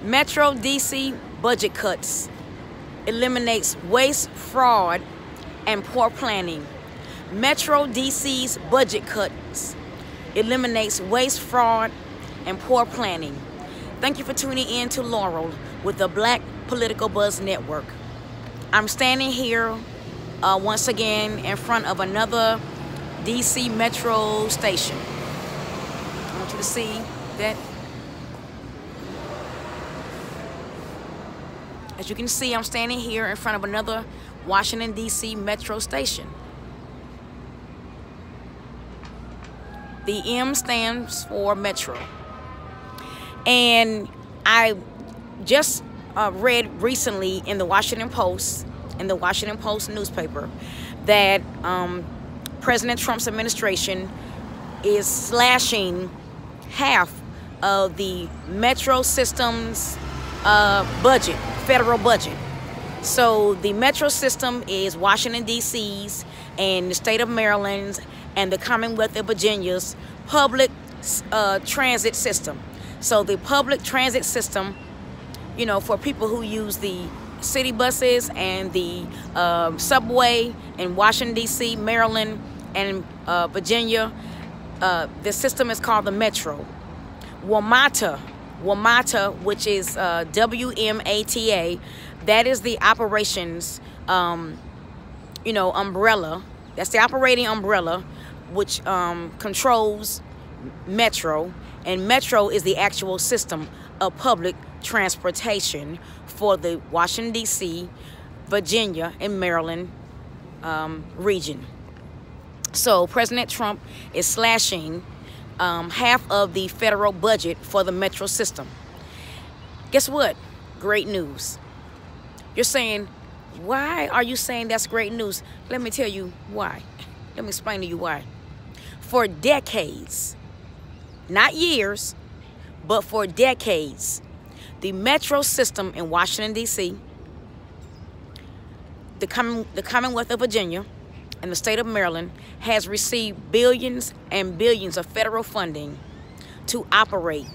Metro DC budget cuts. Eliminates waste, fraud, and poor planning. Metro DC's budget cuts. Eliminates waste, fraud, and poor planning. Thank you for tuning in to Laurel with the Black Political Buzz Network. I'm standing here once again in front of another DC Metro station. I want you to see that. As you can see, I'm standing here in front of another Washington, D.C. Metro station. The M stands for Metro. And I just read recently in the Washington Post, newspaper, that President Trump's administration is slashing half of the Metro system's budget, federal budget. So the Metro system is Washington, D.C.'s and the state of Maryland's and the Commonwealth of Virginia's public transit system. So the public transit system, you know, for people who use the city buses and the subway in Washington, D.C., Maryland, and Virginia, the system is called the Metro. WMATA, which is WMATA, that is the operations, umbrella. That's the operating umbrella, which controls Metro. And Metro is the actual system of public transportation for the Washington, D.C., Virginia, and Maryland region. So President Trump is slashing half of the federal budget for the Metro system. Guess what? Great news. You're saying, why are you saying that's great news? Let me tell you why. Let me explain to you why. For decades, not years, but for decades, the Metro system in Washington, D.C., the Commonwealth of Virginia, and the state of Maryland has received billions and billions of federal funding to operate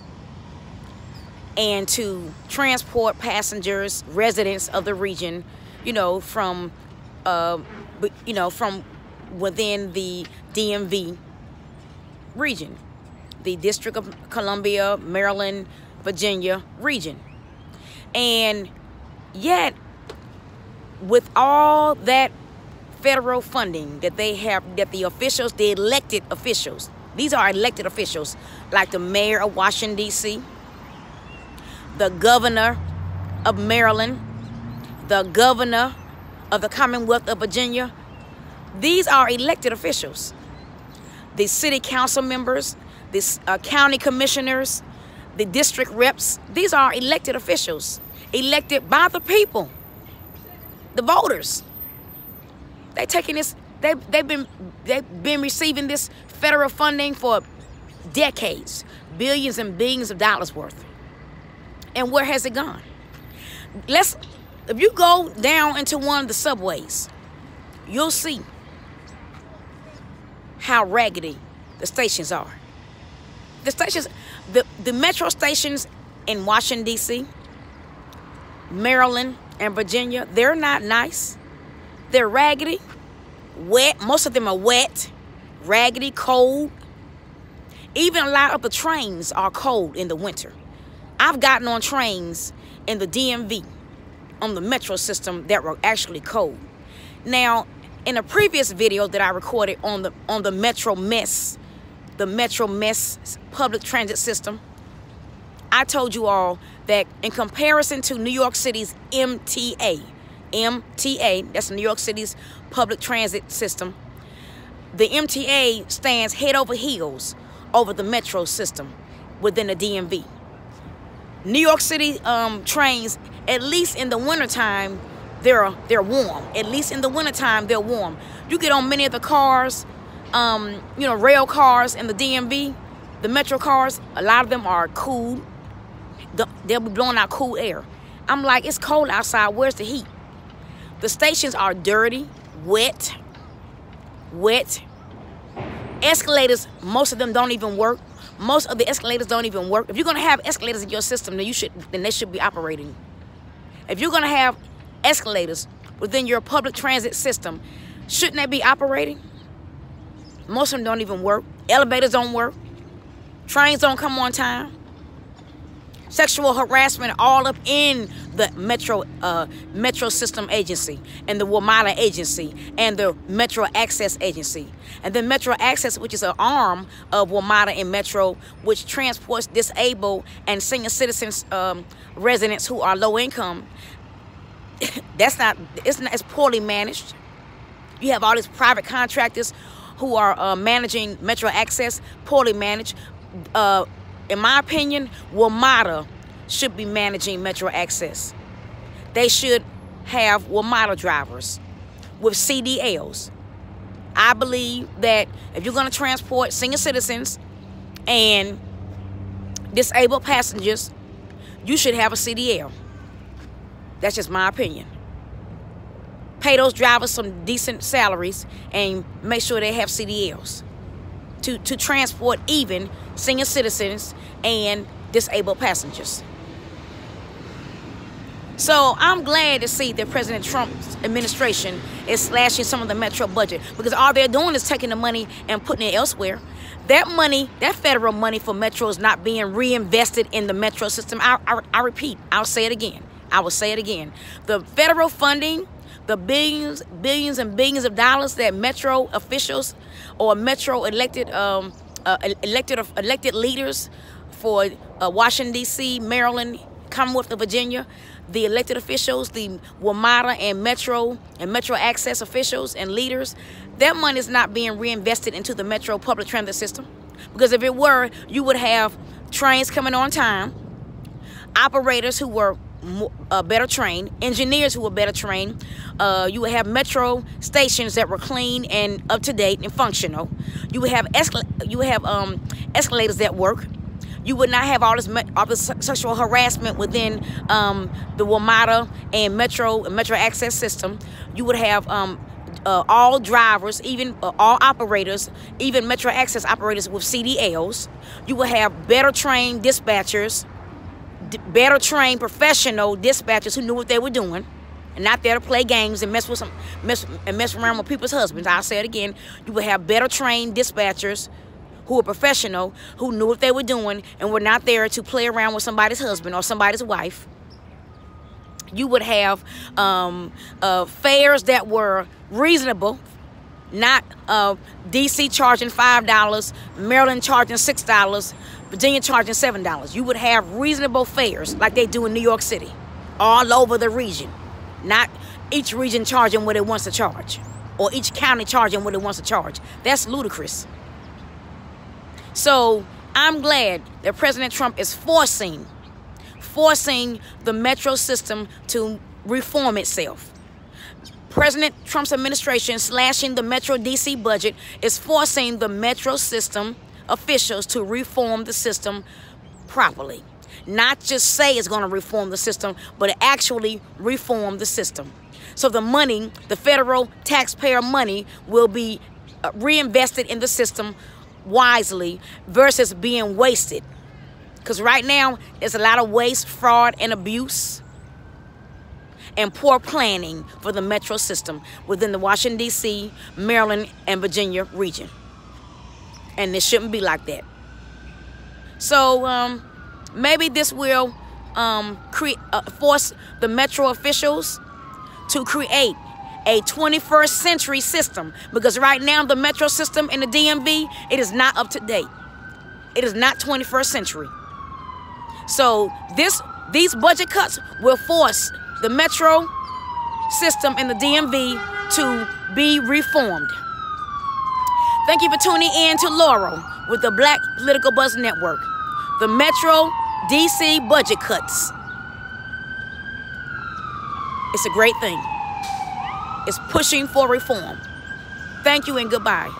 and to transport passengers, residents of the region, from within the DMV region, the District of Columbia, Maryland, Virginia region. And yet, with all that federal funding that they have, that the officials, the elected officials, these are elected officials, like the mayor of Washington, D.C., the governor of Maryland, the governor of the Commonwealth of Virginia, these are elected officials. The city council members, the county commissioners, the district reps, these are elected officials, elected by the people, the voters. They taking this. They've been receiving this federal funding for decades, billions and billions of dollars worth. And where has it gone? If you go down into one of the subways, you'll see how raggedy the stations are. The stations, the Metro stations in Washington, D.C., Maryland, and Virginia, they're not nice. They're raggedy, wet. Most of them are wet, raggedy, cold. Even a lot of the trains are cold in the winter. I've gotten on trains in the DMV on the Metro system that were actually cold. Now, in a previous video that I recorded on the Metro Mess public transit system, I told you all that in comparison to New York City's MTA, that's New York City's public transit system, the MTA stands head over heels over the Metro system within the DMV. New York City trains, at least in the wintertime, they're warm. At least in the wintertime, they're warm. You get on many of the cars, rail cars in the DMV, the Metro cars, a lot of them are cool. They'll be blowing out cool air. I'm like, it's cold outside. Where's the heat? The stations are dirty, wet. Escalators, most of them don't even work. Most of the escalators don't even work. If you're going to have escalators in your system, then they should be operating. If you're going to have escalators within your public transit system, shouldn't they be operating? Most of them don't even work. Elevators don't work. Trains don't come on time. Sexual harassment all up in the Metro System Agency and the WMATA Agency and the Metro Access Agency. And then Metro Access, which is an arm of WMATA and Metro, which transports disabled and senior citizens residents who are low income. It's poorly managed. You have all these private contractors who are managing Metro Access, poorly managed. In my opinion, WMATA should be managing Metro Access. They should have WMATA drivers with CDLs. I believe that if you're going to transport senior citizens and disabled passengers, you should have a CDL. That's just my opinion. Pay those drivers some decent salaries and make sure they have CDLs to transport even senior citizens and disabled passengers. So I'm glad to see that President Trump's administration is slashing some of the Metro budget, because all they're doing is taking the money and putting it elsewhere. That money, that federal money for Metro, is not being reinvested in the Metro system. I repeat, I'll say it again. I will say it again. The federal funding, the billions and billions of dollars that Metro officials or Metro elected leaders for Washington, D.C., Maryland, Commonwealth of Virginia, the elected officials, the WMATA and Metro Access officials and leaders, that money is not being reinvested into the Metro public transit system. Because if it were, you would have trains coming on time, operators who were better trained, engineers who were better trained. You would have Metro stations that were clean and up to date and functional. You would have escalators that work. You would not have all this sexual harassment within the WMATA and Metro Access system. You would have all drivers, even all operators, even Metro Access operators with CDLs. You would have better trained dispatchers, better trained professional dispatchers who knew what they were doing and not there to play games and mess around with people's husbands. I'll say it again. You would have better trained dispatchers who were professional, who knew what they were doing and were not there to play around with somebody's husband or somebody's wife. You would have fares that were reasonable, not DC charging $5, Maryland charging $6, Virginia charging $7. You would have reasonable fares like they do in New York City, all over the region. Not each region charging what it wants to charge, or each county charging what it wants to charge. That's ludicrous. So I'm glad that President Trump is forcing the Metro system to reform itself. President Trump's administration slashing the Metro DC budget is forcing the Metro system officials to reform the system properly. Not just say it's going to reform the system, but actually reform the system. So the money, the federal taxpayer money, will be reinvested in the system wisely versus being wasted. Because right now, there's a lot of waste, fraud, and abuse and poor planning for the Metro system within the Washington, D.C., Maryland, and Virginia region. And it shouldn't be like that. So maybe this will force the Metro officials to create a 21st century system, because right now the Metro system in the DMV, it is not up to date. It is not 21st century. So these budget cuts will force the Metro system in the DMV to be reformed. Thank you for tuning in to Laurel with the Black Political Buzz Network. The Metro DC budget cuts. It's a great thing. It's pushing for reform. Thank you and goodbye.